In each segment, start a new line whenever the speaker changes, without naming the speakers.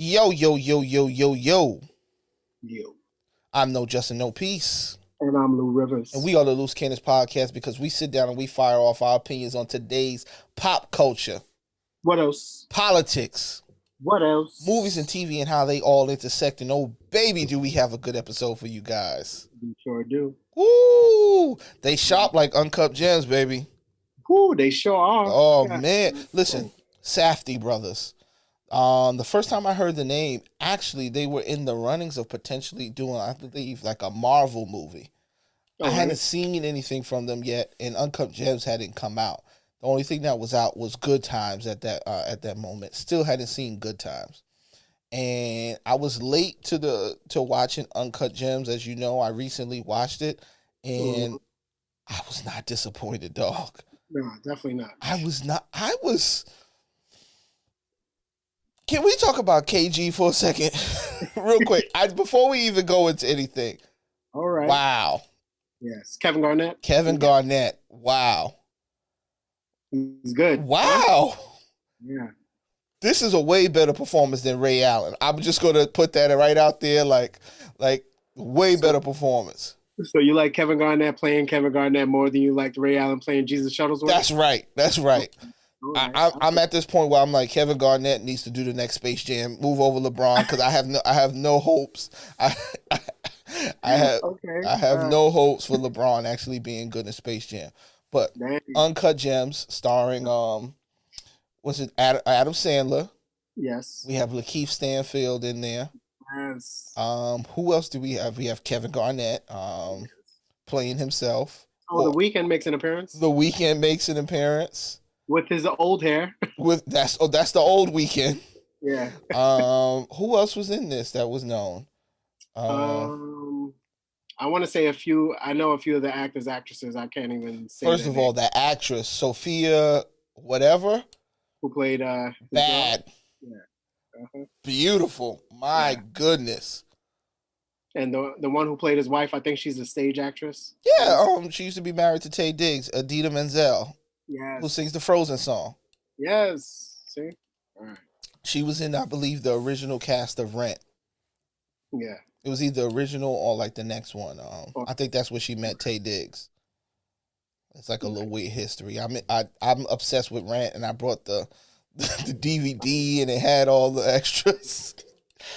Yo, yo, yo, yo, yo, yo.
You.
I'm No Justin No Peace.
And I'm Lou
And
Rivers.
we are the Loose Cannons Podcast because we sit down and we fire off our opinions on today's pop culture,
What else?
politics,
What
movies and
else?
TV and how they all intersect. And oh, baby, do we have a good episode for you guys.
We sure do.
Woo! They shop like Uncut Gems, baby.
Whoo, they sure are.
Oh,
Yeah.
man. Listen, Safdie brothers. The first time I heard the name, actually, they were in the runnings of potentially doing, I believe, like a Marvel movie. I hadn't seen anything from them yet, and Uncut Gems hadn't come out. The only thing that was out was Good Times at that moment. Still hadn't seen Good Times, and I was late to watching Uncut Gems. As you know, I recently watched it, and I was not disappointed, dog.
No, definitely not.
I was not. I was. Can we talk about KG for a second, real quick? Before we even go into anything.
All right.
Wow.
Yes. Kevin Garnett.
Kevin Garnett. Wow.
He's good.
Wow.
Yeah.
This is a way better performance than Ray Allen. I'm just going to put that right out there, like way better performance.
So you like Kevin Garnett playing Kevin Garnett more than you liked Ray Allen playing Jesus Shuttlesworth?
That's right. That's right.
Right.
I'm at this point where I'm like, Kevin Garnett needs to do the next Space Jam, move over LeBron, because I have no hopes. I have no hopes for LeBron actually being good in Space Jam. But Uncut Gems, starring was it Adam Sandler?
Yes.
We have Lakeith Stanfield in there.
Yes.
Who else do we have? We have Kevin Garnett playing himself.
Oh, The Weeknd makes an appearance.
The Weeknd makes an appearance
with his old hair.
That's the old Weeknd.
Yeah.
Who else was in this that was known?
I want to say a few. I know a few of the actors, actresses. I can't even say.
First of all, the actress Sophia, whatever,
who played
Bad.
Yeah.
Beautiful. My goodness.
And the one who played his wife, I think she's a stage actress.
Yeah. She used to be married to Taye Diggs, Idina Menzel.
Yes.
Who sings the Frozen song.
Yes. See. All right.
She was in, I believe, the original cast of Rent.
Yeah.
It was either original or like the next one. I think that's where she met Taye Diggs. It's like a little weird history. I'm obsessed with Rent, and I brought the DVD, and it had all the extras.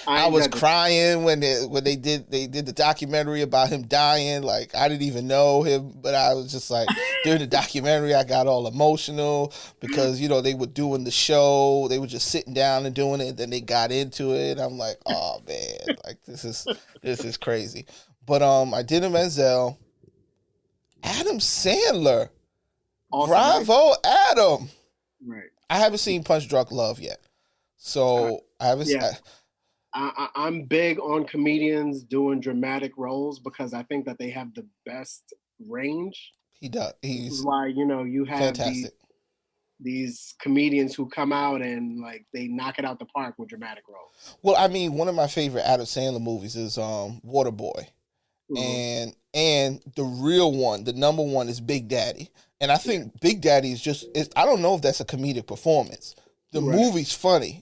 I was crying when they did the documentary about him dying. Like, I didn't even know him, but I was just like, during the documentary, I got all emotional because, they were doing the show. They were just sitting down and doing it. Then they got into it. I'm like, oh man, like this is crazy. But Idina Menzel, Adam Sandler, awesome, bravo, right? Adam.
Right.
I haven't seen Punch Drunk Love yet, so I haven't.
Yeah. I'm big on comedians doing dramatic roles because I think that they have the best range.
He does.
This is why you have these comedians who come out and like they knock it out the park with dramatic roles.
Well, I mean, one of my favorite Adam Sandler movies is Waterboy, and the real one, the number one, is Big Daddy. And I think Big Daddy is I don't know if that's a comedic performance. The movie's funny.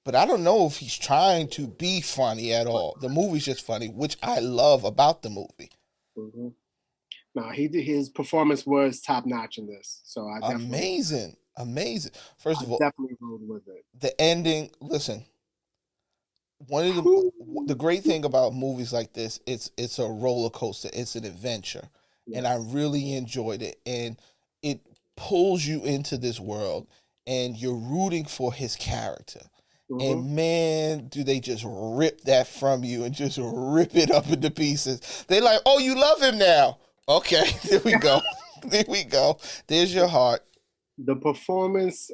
But I don't know if he's trying to be funny at all. The movie's just funny, which I love about the movie.
Mm-hmm. No, his performance was top notch in this. So I definitely
amazing. First of all,
definitely rode with it.
The ending. Listen, one of the great thing about movies like this, it's a roller coaster. It's an adventure, and I really enjoyed it. And it pulls you into this world, and you're rooting for his character. And man, do they just rip that from you and just rip it up into pieces. They like, oh, you love him now. Okay, there we go. There we go. There's your heart.
The performance.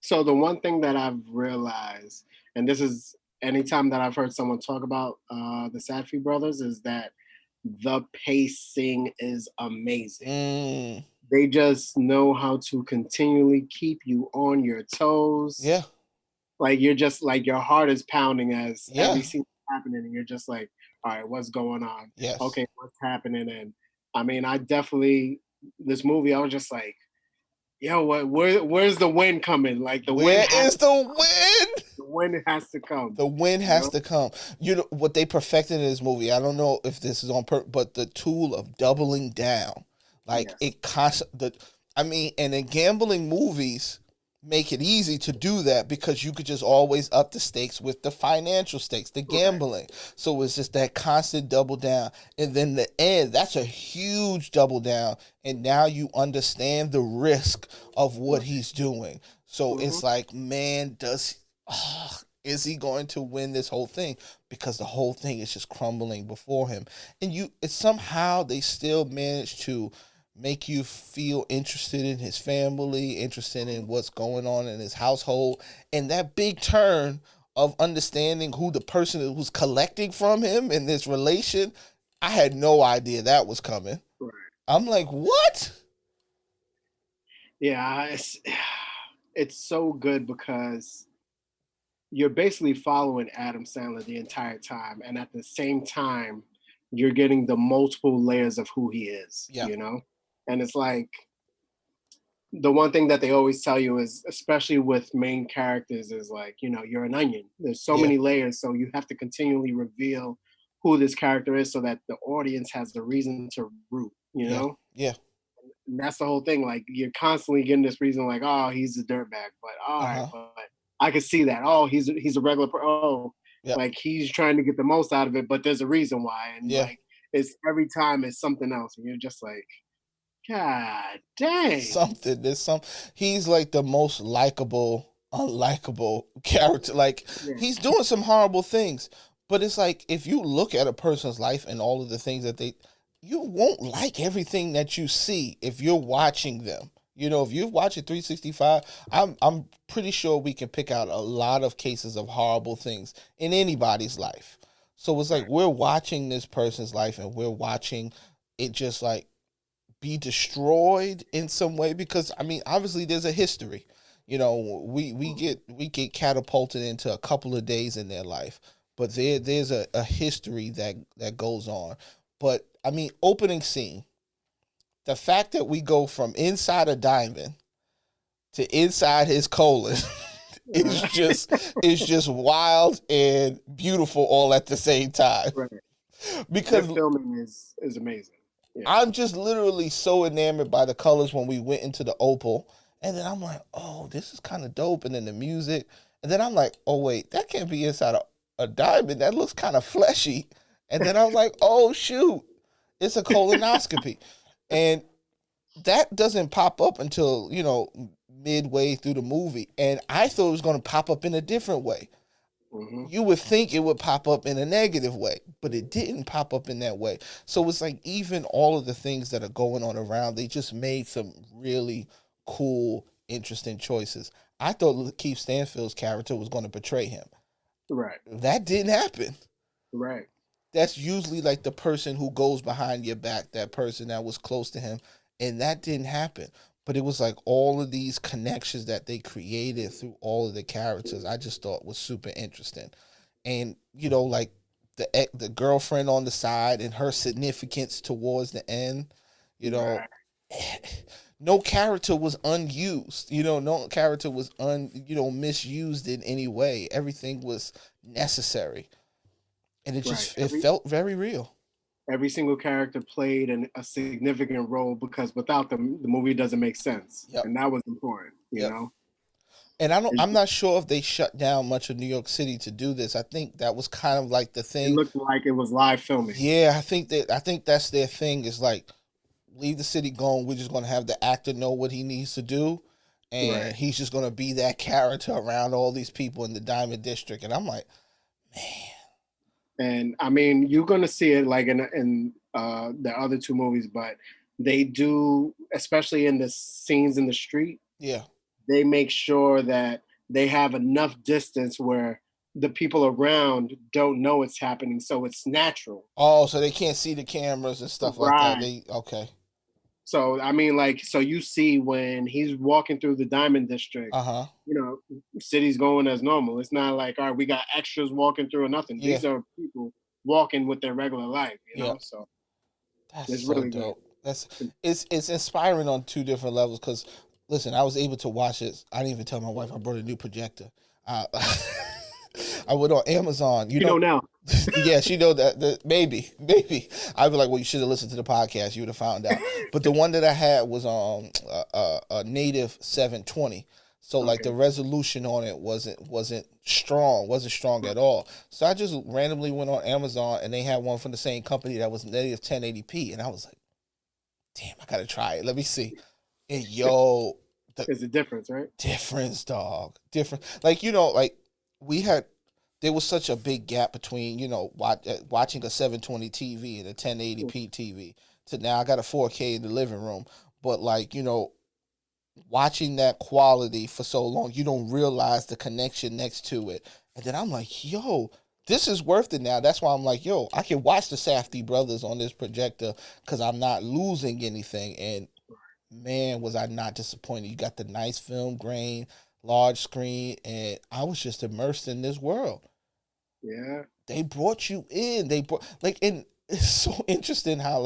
So the one thing that I've realized, and this is anytime that I've heard someone talk about the Safdie brothers, is that the pacing is amazing. They just know how to continually keep you on your toes.
Yeah.
Like you're just like your heart is pounding as every scene is happening, and you're just like, all right, what's going on?
Yes.
Okay, what's happening? And I mean, this movie, I was just like, yo, where's the wind coming? Like
where is the wind?
The win has to come.
The win
You
has
know?
to come. You know what they perfected in this movie. I don't know if this is on purpose, but the tool of doubling down, like
Yes.
it constant. I mean, and in gambling movies, make it easy to do that because you could just always up the stakes with the financial stakes, the
Right.
gambling. So it's just that constant double down, and then the end. That's a huge double down, and now you understand the risk of what
Right.
he's doing. So
Mm-hmm.
it's like, man, is he going to win this whole thing? Because the whole thing is just crumbling before him, and it's somehow they still manage to make you feel interested in his family, interested in what's going on in his household, and that big turn of understanding who the person is who's collecting from him in this relation. I had no idea that was coming.
Right.
I'm like, what?
Yeah, it's so good because you're basically following Adam Sandler the entire time, and at the same time, you're getting the multiple layers of who he is.
Yeah.
You know, and it's like the one thing that they always tell you is, especially with main characters, is like, you're an onion. There's so
Yeah.
many layers, so you have to continually reveal who this character is so that the audience has the reason to root. You
Yeah.
know,
Yeah.
and that's the whole thing. Like you're constantly getting this reason, like, oh, he's a dirtbag, but all right,
Uh-huh.
but I can see that. Oh, he's a regular. Oh,
Yeah.
like he's trying to get the most out of it, but there's a reason why, and
Yeah.
like it's every time it's something else, and you're just like, God dang.
There's some he's like the most likable unlikable character. Like
Yeah,
he's doing some horrible things, but it's like if you look at a person's life and all of the things that they you won't like everything that you see if you're watching them. If you've watched it 365, I'm pretty sure we can pick out a lot of cases of horrible things in anybody's life. So it's like
right,
we're watching this person's life and we're watching it just like be destroyed in some way because I mean obviously there's a history. We get catapulted into a couple of days in their life, but there's a history that goes on. But I mean, opening scene, the fact that we go from inside a diamond to inside his colon is just wild and beautiful all at the same time.
right. Their
Because
filming is amazing. Yeah,
I'm just literally so enamored by the colors when we went into the opal. And then I'm like, oh, this is kind of dope. And then the music. And then I'm like, oh, wait, that can't be inside a diamond. That looks kind of fleshy. And then I was like, oh, shoot, it's a colonoscopy. And that doesn't pop up until, midway through the movie. And I thought it was going to pop up in a different way.
hmm
You would think it would pop up in a negative way, but it didn't pop up in that way. So it's like even all of the things that are going on around, they just made some really cool, interesting choices. I thought Keith Stanfield's character was going to betray him.
right,
That didn't happen.
right,
That's usually like the person who goes behind your back, that person that was close to him, and that didn't happen. But it was like all of these connections that they created through all of the characters. I just thought was super interesting, and like the girlfriend on the side and her significance towards the end. You know,
right,
no character was unused. No character was misused in any way. Everything was necessary, and
right.
it felt very real.
Every single character played a significant role because without them, the movie doesn't make sense,
Yep.
and that was important. You
Yep.
know,
And
it,
I'm not sure if they shut down much of New York City to do this. I think that was kind of like the
it
thing.
looked like it was live filming.
Yeah, I think that's their thing is like leave the city going. We're just gonna have the actor know what he needs to do,
Right.
and he's just gonna be that character around all these people in the Diamond District. And I'm like, man,
And I mean, you're gonna see it like in the other two movies, but they do, especially in the scenes in the street,
yeah.
they make sure that they have enough distance where the people around don't know it's happening, so it's natural.
Oh, so they can't see the cameras and stuff like that.
Right.
They okay.
So I mean, like, so you see when he's walking through the Diamond District,
Uh huh.
city's going as normal. It's not like, all right, we got extras walking through or nothing.
Yeah.
These are people walking with their regular life,
Yeah.
So
That's
it's
so
really good.
dope. It's inspiring on two different levels. Because listen, I was able to watch it. I didn't even tell my wife I brought a new projector. Uh, I went on Amazon. You
You
know,
know now.
yeah, she know that maybe. I'd be like, well, you should have listened to the podcast. You would have found out. But the one that I had was a native 720. So like the
Okay.
resolution on it wasn't strong at all. So I just randomly went on Amazon and they had one from the same company that was native 1080p, and I was like, damn, I gotta try it. Let me see. And yo, the
There's a difference, right?
difference, dog, different. Like like we had there was such a big gap between watching a 720 TV and a 1080p TV to now I got a 4K in the living room. But like watching that quality for so long, you don't realize the connection next to it. And then I'm like, yo, this is worth it now. That's why I'm like, yo, I can watch the Safdie brothers on this projector because I'm not losing anything. And man, was I not disappointed. You got the nice film grain, large screen, and I was just immersed in this world.
Yeah.
They brought you in. They brought and it's so interesting how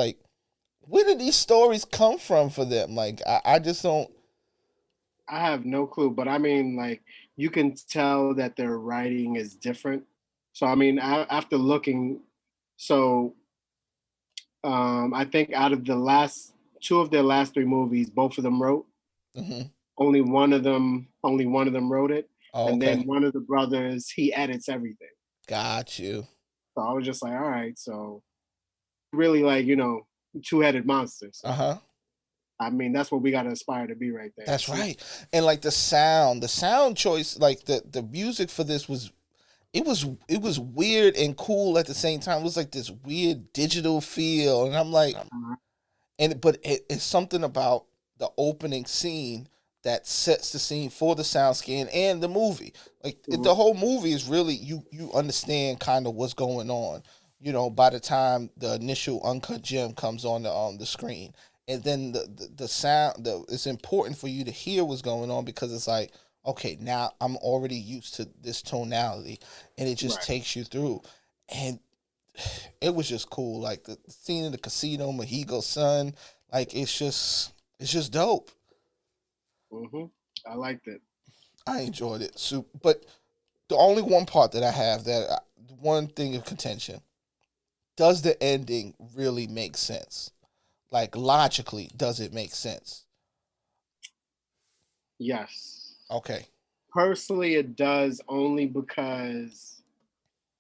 where did these stories come from for them? Like I just don't.
I have no clue, but I mean, like, you can tell that their writing is different. So, I mean, after looking, so I think out of the last two of their last three movies, both of them wrote.
Mhm.
Only one of them wrote it,
Oh,
and
okay,
then one of the brothers he edits everything.
got you.
So I was just like, all right, so really like two-headed monsters.
Uh
So
huh.
I mean, that's what we got to aspire to be right there.
That's right. And like the sound choice, like the music for this it was weird and cool at the same time. It was like this weird digital feel, and I'm like,
Uh,
but it's something about the opening scene that sets the scene for the sound scan and the movie. Like
mhm.
the whole movie is really you understand kind of what's going on. By the time the initial uncut gem comes on the screen, and then the sound it's important for you to hear what's going on because it's like, okay, now I'm already used to this tonality, and it just
Right.
takes you through. And it was just cool. Like the scene in the casino, Mohego's son, like it's just dope.
I liked it.
I enjoyed it. But the only one part that I have one thing of contention: does the ending really make sense? Like logically, does it make sense?
Yes.
Okay.
Personally, it does only because,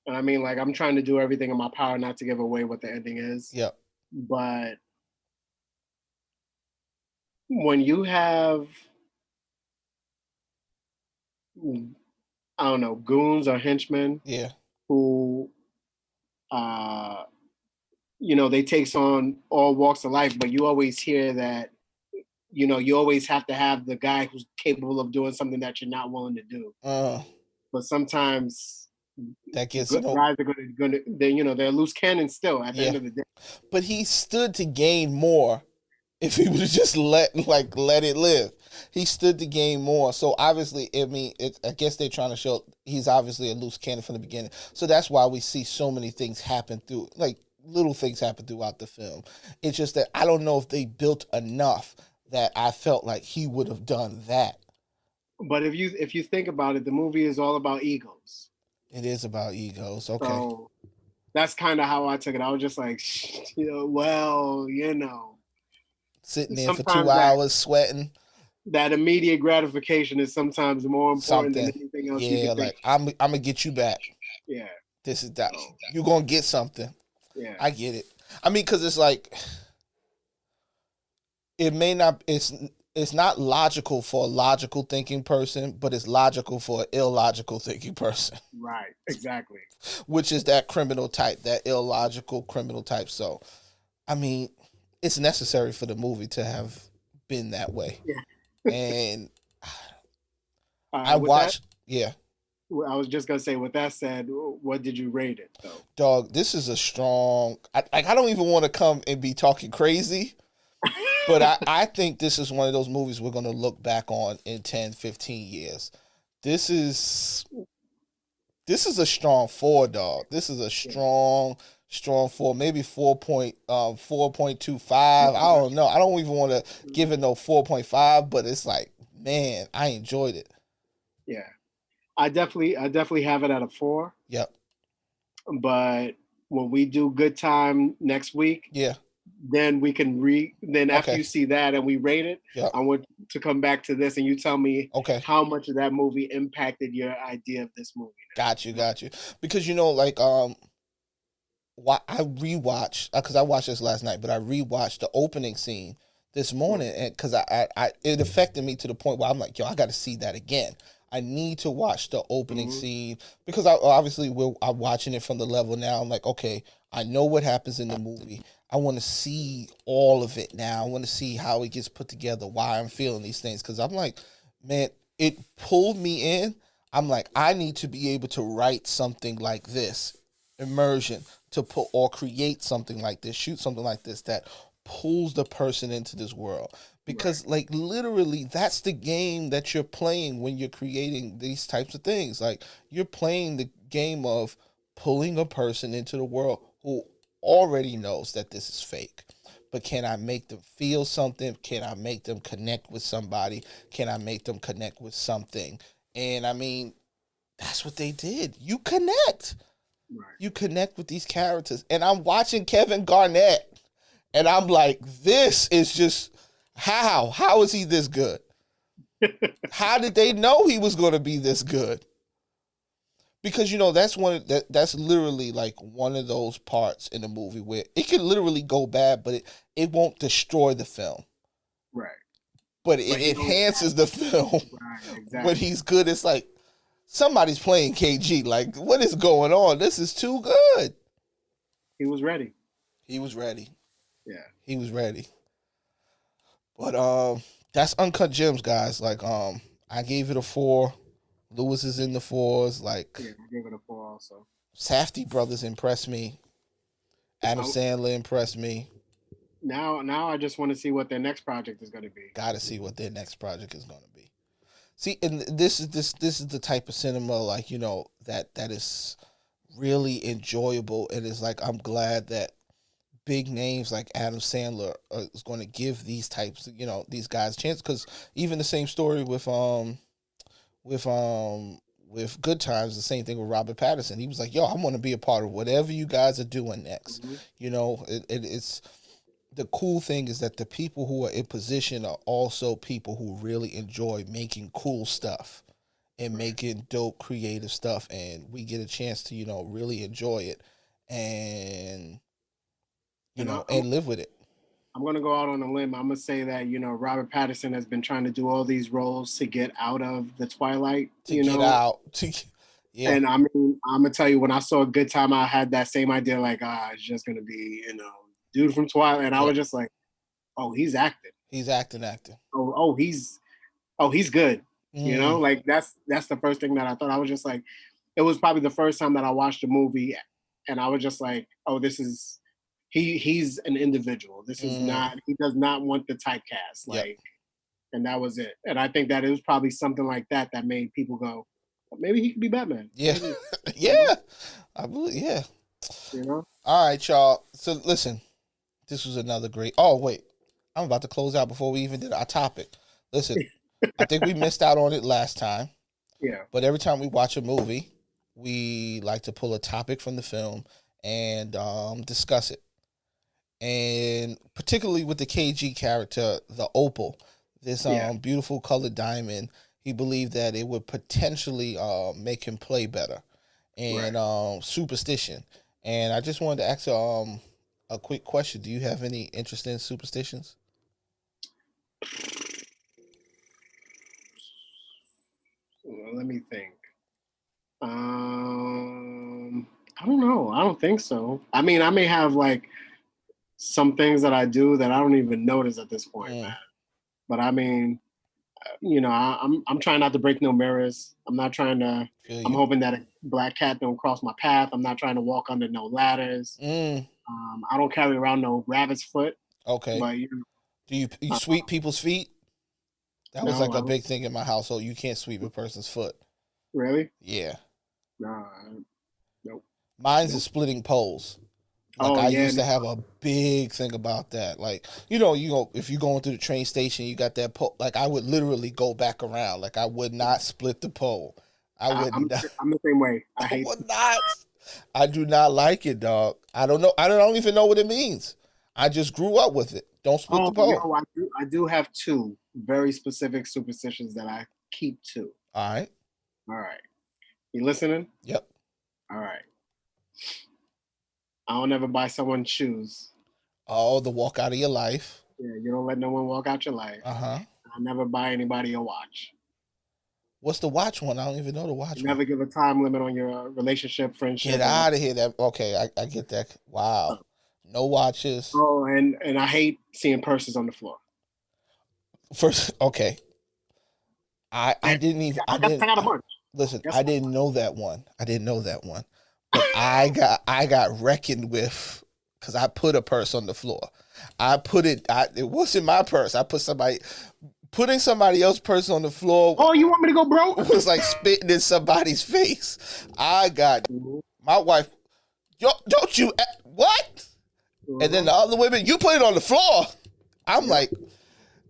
and I mean, like, I'm trying to do everything in my power not to give away what the ending is.
Yep.
But when you have, I don't know, goons or henchmen
Yeah.
who, uh, they takes on all walks of life, but you always hear that, you always have to have the guy who's capable of doing something that you're not willing to do.
Uh,
But sometimes
that gets
good guys are they're loose cannons still at the
yeah.
end of the day.
But he stood to gain more if he would have just let it live. He stood to gain more. So obviously, I mean, I guess they're trying to show he's obviously a loose cannon from the beginning. So that's why we see so many things happen little things happen throughout the film. It's just that I don't know if they built enough that I felt like he would have done that.
But if you think about it, the movie is all about egos.
It is about egos. Okay.
So that's kind of how I took it. I was just like, well,
Sitting there for two
sometimes that
hours sweating.
that immediate gratification is sometimes more important than
Something.
anything else you
Yeah,
could think.
like I'm gonna get you back.
Yeah.
This is that
So
you're gonna get something.
yeah.
I get it. I mean, because it's like it may not. It's not logical for a logical thinking person, but it's logical for an illogical thinking person,
Right. Exactly.
which is that criminal type, that illogical criminal type. So, I mean, it's necessary for the movie to have been that way.
Yeah.
And
All
I
right. With that,
watched, yeah,
I was just gonna say. With that said, what did you rate it though?
dog. This is a strong. I don't even want to come and be talking crazy. But I think this is one of those movies we're going to look back on in 10, 15 years. This is a strong 4, dog. This is a strong 4, maybe 4.25. I don't know. I don't even want to give it no 4.5, but it's like, man, I enjoyed it.
Yeah. I definitely have it at a 4.
Yep.
But when we do Good Time next week,
Yeah.
then we can then after
Okay.
you see that and we rate it,
Yep.
I want to come back to this and you tell me
Okay.
how much of that movie impacted your idea of this movie.
Got you. Got you. Because like why I rewatched because I watched this last night, but I rewatched the opening scene this morning, and because I it affected me to the point where I'm like, yo, I got to see that again. I need to watch the opening scene because I'm watching it from the level now. I'm like, okay, I know what happens in the movie. I want to see all of it now. I want to see how it gets put together, why I'm feeling these things. Because I'm like, man, it pulled me in. I'm like, I need to be able to write something like this, immersion, to put or create something like this, shoot something like this that pulls the person into this world. Because like literally that's the game that you're playing when you're creating these types of things. Like you're playing the game of pulling a person into the world who already knows that this is fake. But can I make them feel something? Can I make them connect with somebody? Can I make them connect with something? And I mean, that's what they did. You connect.
Right.
You connect with these characters. And I'm watching Kevin Garnett. And I'm like, this is just how? How is he this good? How did they know he was going to be this good? Because that's literally like one of those parts in the movie where it can literally go bad, but it won't destroy the film.
Right.
But it enhances the film.
Right, exactly.
When he's good, it's like somebody's playing KG. Like, what is going on? This is too good.
He was ready.
He was ready.
Yeah.
He was ready. But that's Uncut Gems, guys. Like I gave it a 4. Lewis is in the 4s. Like
Yeah, I gave it a 4 also.
Safdie brothers impressed me. Adam Sandler impressed me.
Now I just want to see what their next project is going to be.
Got to see what their next project is going to be. See, and this is the type of cinema like that is really enjoyable, and it's like I'm glad that big names like Adam Sandler is going to give these types, these guys a chance. Because even the same story with Good Times, the same thing with Robert Pattinson. He was like, "Yo, I want to be a part of whatever you guys are doing next." Mm-hmm. It's the cool thing is that the people who are in position are also people who really enjoy making cool stuff and making dope creative stuff, and we get a chance to really enjoy it and and live with it.
I'm gonna go out on a limb. I'm gonna say that Robert Pattinson has been trying to do all these roles to get out of the Twilight.
Yeah.
And I mean, I'm gonna tell you, when I saw A Good Time, I had that same idea. Like, it's just gonna be dude from Twilight, and I was just like, oh, he's acting.
He's acting.
Oh, he's good. Like that's the first thing that I thought. I was just like, it was probably the first time that I watched a movie, and I was just like, oh, this is. He's an individual. This is not. He does not want the typecast. Like, and that was it. And I think that it was probably something like that that made people go, maybe he could be Batman.
Yeah,
maybe,
yeah. I believe. Yeah. All right, y'all. So listen, this was another great. Oh wait, I'm about to close out before we even did our topic. Listen, I think we missed out on it last time.
Yeah.
But every time we watch a movie, we like to pull a topic from the film and discuss it. And particularly with the KG character, the opal, this beautiful colored diamond, he believed that it would potentially make him play better, and superstition. And I just wanted to ask a quick question: do you have any interest in superstitions?
Well, let me think. I don't know. I don't think so. I mean, I may have like some things that I do that I don't even notice at this point, man. But I mean, I'm trying not to break no mirrors. I'm not trying to. I'm hoping that a black cat don't cross my path. I'm not trying to walk under no ladders. I don't carry around no rabbit's foot.
Okay.
But
do you sweep people's feet? That was like a big thing in my household. You can't sweep a person's foot.
Really?
Yeah.
No. Nope.
Mine's is splitting poles. Like I used to have a big thing about that. Like, if you're going through the train station, you got that pole. Like I would literally go back around. Like I would not split the pole. I would not.
I'm the same way. I
I
hate.
would not. I do not like it, dog. I don't know. I don't even know what it means. I just grew up with it. Don't split the
Oh,
pole.
I do have two very specific superstitions that I keep to.
All right.
All right, you listening?
Yep.
All right. I don't ever buy someone shoes.
Oh, the walk out of your life.
Yeah, you don't let no one walk out your life.
Uh-huh.
I never buy anybody a watch.
What's the watch one? I don't even know the watch
You
one.
never give a time limit on your relationship,
Get
friendship, or
out of here. That okay, I get that. Wow. No watches.
oh, and I hate seeing purses on the floor.
First, okay. I
And
didn't even
I got a bunch.
listen,
Guess
I
what?
didn't know that one. I didn't know that one. But I got reckoned with because I put a purse on the floor. It wasn't my purse. I putting somebody else's purse on the floor
Oh, you want me to go broke?
was like spitting in somebody's face. I got
Mhm,
my wife, yo, don't you what? And then
mhm.
the other women, you put it on the floor. I'm
Yep.
like,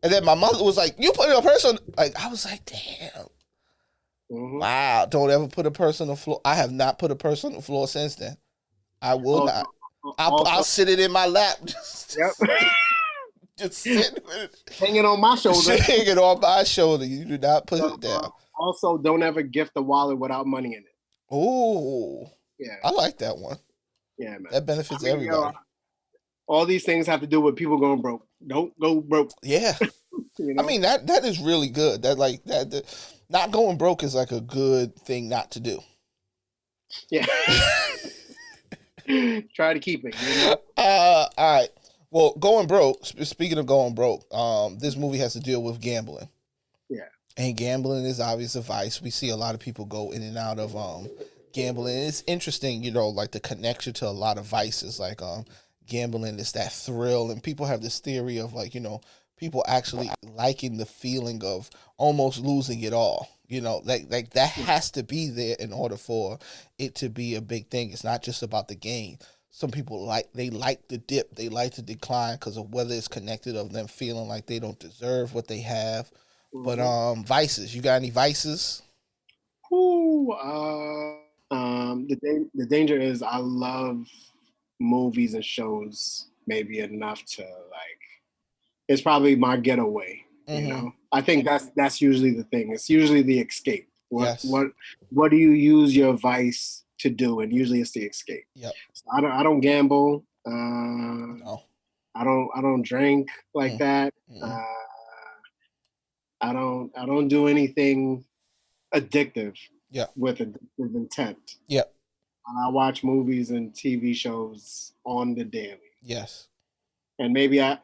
and then my mother was like, you put a purse on, like, I was like, damn.
Mhm.
Wow, don't ever put a purse on the floor. I have not put a purse on the floor since then. I will
Also,
not.
also,
I'll sit it in my lap.
yep.
Just sit with
Hanging on my shoulder.
it. Hanging on my shoulder. You do not put it down.
Also, don't ever gift a wallet without money in it.
Oh,
Yeah,
I like that one.
yeah, man.
That benefits
I mean,
everybody.
all these things have to do with people going broke. Don't go broke.
Yeah.
You
I
know.
mean that is really good. That not going broke is like a good thing not to do.
Yeah. Try to keep it. You know.
All right. Well, going broke. Speaking of going broke, this movie has to deal with gambling,
Yeah.
and gambling is obvious a vice. We see a lot of people go in and out of gambling. And it's interesting, like the connection to a lot of vices, like gambling is that thrill, and people have this theory of like people actually liking the feeling of almost losing it all. Like that has to be there in order for it to be a big thing. It's not just about the game. Some people like the dip, they like the decline because of whether it's connected of them feeling like they don't deserve what they have. But
Mhm.
vices, you got any vices?
Ooh, the danger is I love movies and shows maybe enough to like it's probably my getaway, you
Mm-hmm.
know. I think that's usually the thing. It's usually the escape. What
Yes.
what what do you use your vice to do? And usually it's the escape.
Yep.
So I don't gamble.
No.
I don't drink like
Mm.
that.
Mm.
I don't do anything addictive
Yep.
with addictive intent.
Yep.
I watch movies and TV shows on the daily.
Yes.
And maybe I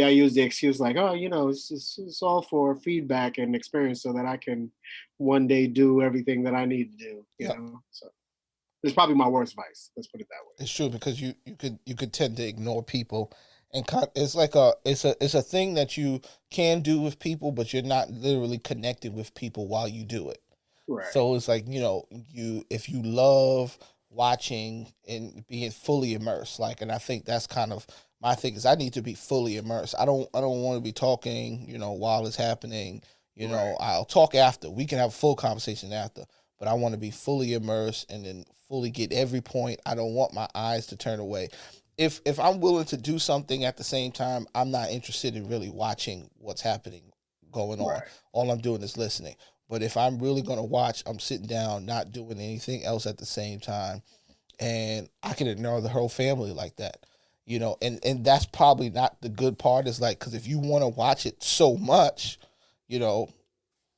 use the excuse like, oh, it's all for feedback and experience so that I can one day do everything that I need to do.
Yep.
So it's probably my worst vice. Let's put it that way.
It's true because you could tend to ignore people, and it's like it's a thing that you can do with people, but you're not literally connecting with people while you do it.
Right.
So it's like if you love watching and being fully immersed, like, and I think that's kind of my thing is I need to be fully immersed. I don't want to be talking, while it's happening.
Right.
I'll talk after. We can have a full conversation after, but I want to be fully immersed and then fully get every point. I don't want my eyes to turn away. If I'm willing to do something at the same time, I'm not interested in really watching what's happening going on.
Right.
All I'm doing is listening. But if I'm really going to watch, I'm sitting down, not doing anything else at the same time. And I can ignore the whole family like that, and that's probably not the good part is like, because if you want to watch it so much, you know,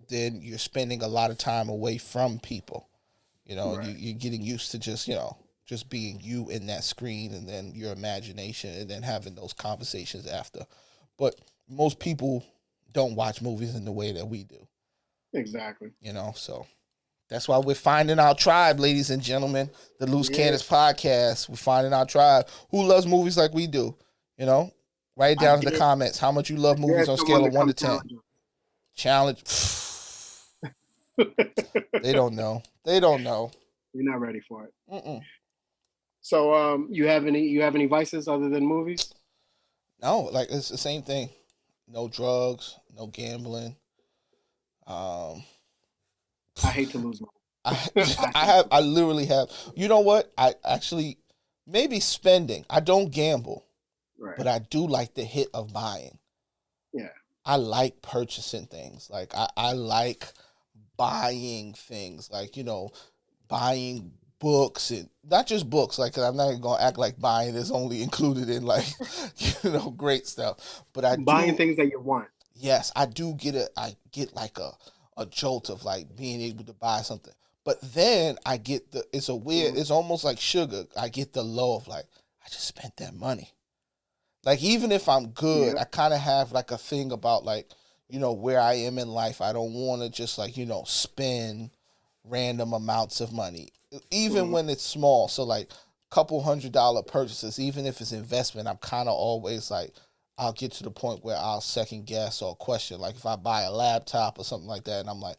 then you're spending a lot of time away from people, and
Right.
you're getting used to just being you in that screen and then your imagination and then having those conversations after. But most people don't watch movies in the way that we do.
Exactly.
So that's why we're finding our tribe, ladies and gentlemen. The Loose
Yeah.
Cannons podcast. We're finding our tribe who loves movies like we do. Write it
I
down in the
dare,
comments. How much you love
I dare
movies on a
someone
scale
to
of 1
come
to 10?
challenge
Challenge. They don't know. They don't know.
You're not ready for it.
Mm-mm.
So, you have any vices other than movies?
No, like it's the same thing. No drugs, no gambling. Um,
I hate to lose money.
I
I hate
I literally have. You know what? I actually maybe spending. I don't gamble,
right.
but I do like the hit of buying.
Yeah.
I like purchasing things. Like I like buying things. Like, buying books, and not just books. Like, 'cause I'm not even gonna act like buying is only included in, like, great stuff. But I
Buying
do.
things that you want.
Yes, I do I get like a jolt of like being able to buy something. But then I get
Mhm.
it's almost like sugar. I get the low of like, I just spent that money. Like, even if I'm good,
Yeah.
I kind of have like a thing about like, where I am in life. I don't want to just like, spend random amounts of money, even
Mhm.
when it's small. So like couple $100 purchases, even if it's investment, I'm kind of always like, I'll get to the point where I'll second guess or question. Like if I buy a laptop or something like that, and I'm like,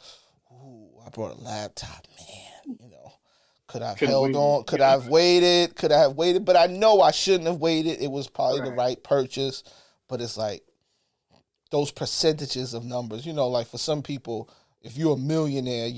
ooh, I brought a laptop, man. Could I have
Could have
held
waited.
on? Could I
Yeah.
have waited? Could I have waited? But I know I shouldn't have waited. It was probably the
Right.
right purchase. But it's like those percentages of numbers. Like for some people, if you're a millionaire,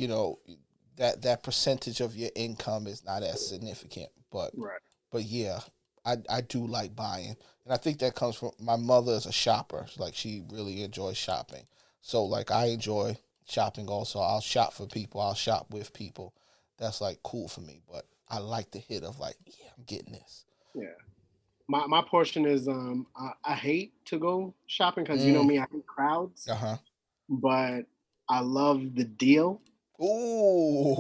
that percentage of your income is not as significant. But
Right.
but yeah, I do like buying, and I think that comes from my mother is a shopper. Like she really enjoys shopping. So like I enjoy shopping also. I'll shop for people. I'll shop with people. That's like cool for me. But I like the hit of like, yeah, I'm getting this.
Yeah. My portion is I hate to go shopping because you know
Mm,
me, I hate crowds,
uh-huh.
but I love the deal.
Ooh.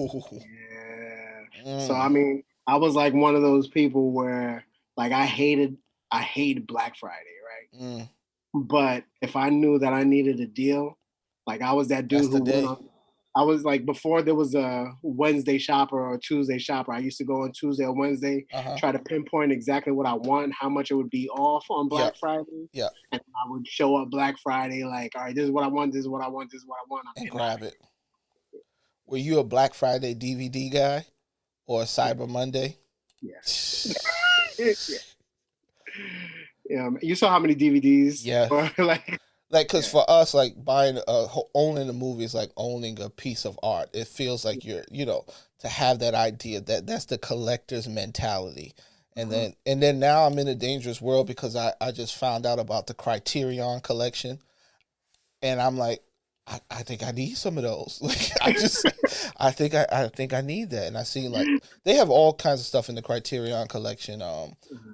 Yeah. So
Mm,
I mean, I was like one of those people where like I hated Black Friday, right?
mm.
But if I knew that I needed a deal, like I was that
That's
dude
the
who went
day.
on. I was like before there was a Wednesday shopper or a Tuesday shopper. I used to go on Tuesday or Wednesday,
Uh-huh.
try to pinpoint exactly what I want, how much it would be off on
Yeah.
Black Friday,
Yeah.
and I would show up Black Friday like, all right, this is what I want, this is what I want, this is what I want. I'm
And
getting out
grab it. Were you a Black Friday DVD guy or a
of
Cyber Monday?
here. Yeah, yeah. Yeah, you saw how many DVDs or
Yes.
like,
Like, cause
yeah,
for us, like owning a movie is like owning a piece of art. It feels like to have that idea that's the collector's mentality. And
uh-huh.
then now I'm in a dangerous world because I just found out about the Criterion collection, and I'm like, I think I need some of those. Like I think I need that. And I see like they have all kinds of stuff in the Criterion collection.
Uh-huh.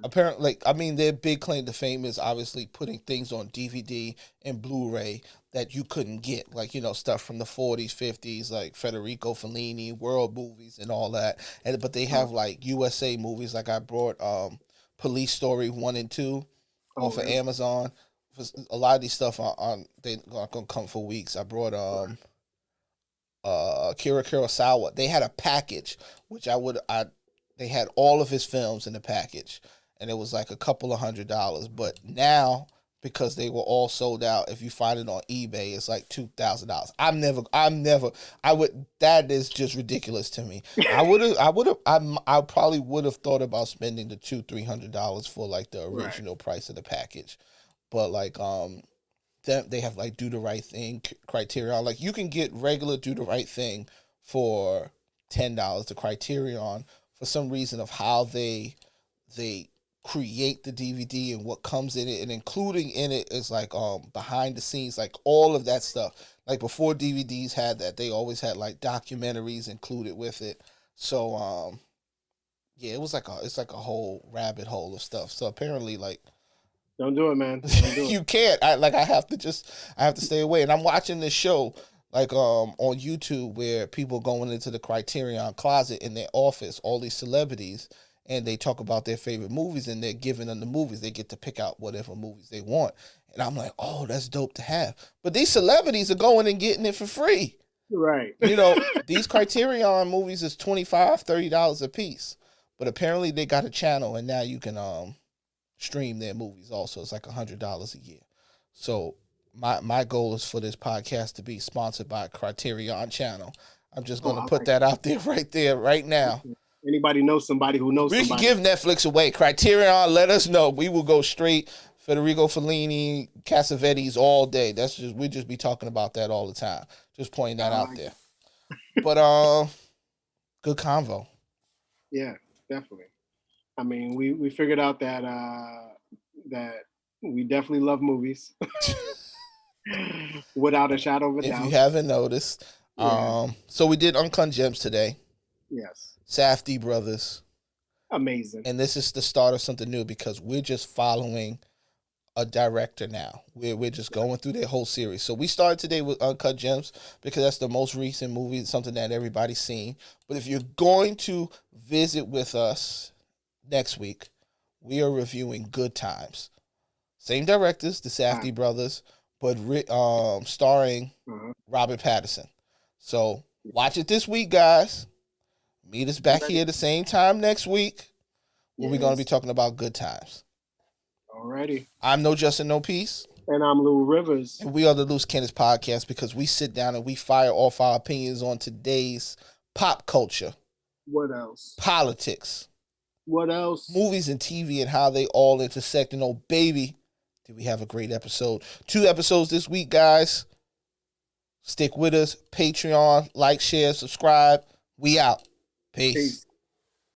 Apparently, like I mean, their big claim to fame is obviously putting things on DVD and Blu-ray that you couldn't get, like stuff from the 40s, 50s, like Federico Fellini, world movies, and all that. And but they
Oh,
have like USA movies. Like I brought Police Story 1 and 2
oh,
off of
really?
Amazon. A lot of these stuff on they not gonna come for weeks. I brought
Right.
Kira Kurosawa. They had a package which I they had all of his films in the package, and it was like a couple of $100. But now, because they were all sold out, if you find it on eBay, it's like $2,000. I would. That is just ridiculous to me. I probably would have thought about spending the $200-300 for like the
Right.
original price of the package, but like them they have like do the right thing criteria. Like you can get regular do the right thing for $10. The Criterion, for some reason of how they create the DVD and what comes in it, and including in it is like behind the scenes, like all of that stuff. Like before DVDs had that, they always had like documentaries included with it. So yeah, it's like a whole rabbit hole of stuff. So apparently like
Don't do it, man. Don't do it.
you can't. I have to stay away. And I'm watching this show like on YouTube where people going into the Criterion closet in their office, all these celebrities, and they talk about their favorite movies and they're giving them the movies. They get to pick out whatever movies they want. And I'm like, oh, that's dope to have. But these celebrities are going and getting it for free.
Right.
These Criterion movies is $25-$30 a piece. But apparently they got a channel and now you can stream their movies also. It's like $100 a year. So my goal is for this podcast to be sponsored by Criterion Channel. I'm just
Oh,
gonna
I
put
like
that out there right now.
it. Anybody knows somebody who knows
We could
somebody.
give Netflix away. Criterion, let us know. We will go straight Federico Fellini, Cassavetes all day. We just be talking about that all the time. Just pointing
I
that out
like
there.
it.
But Good convo.
Yeah, definitely. I mean, we figured out that that we definitely love movies without a shadow of a
If you
doubt.
haven't noticed,
Yeah.
so we did Uncut Gems today.
Yes.
Safdie brothers,
Amazing.
and this is the start of something new because we're just following a director now. We're just going through their whole series. So we started today with Uncut Gems because that's the most recent movie, something that everybody's seen. But if you're going to visit with us next week, we are reviewing Good Times. Same directors, the Safdie brothers, but starring
Uh-huh.
Robert Pattinson. So watch it this week, guys. Meet us back here at the same time next week where we're going to be talking about Good Times.
Alrighty.
I'm No Justin, No Peace.
And I'm Lou Rivers.
And we are the Loose Cannons Podcast because we sit down and we fire off our opinions on today's pop culture.
What else?
Politics.
What else?
Movies and TV and how they all intersect. And oh, baby, did we have a great episode. 2 episodes this week, guys. Stick with us. Patreon, like, share, subscribe. We out. Peace.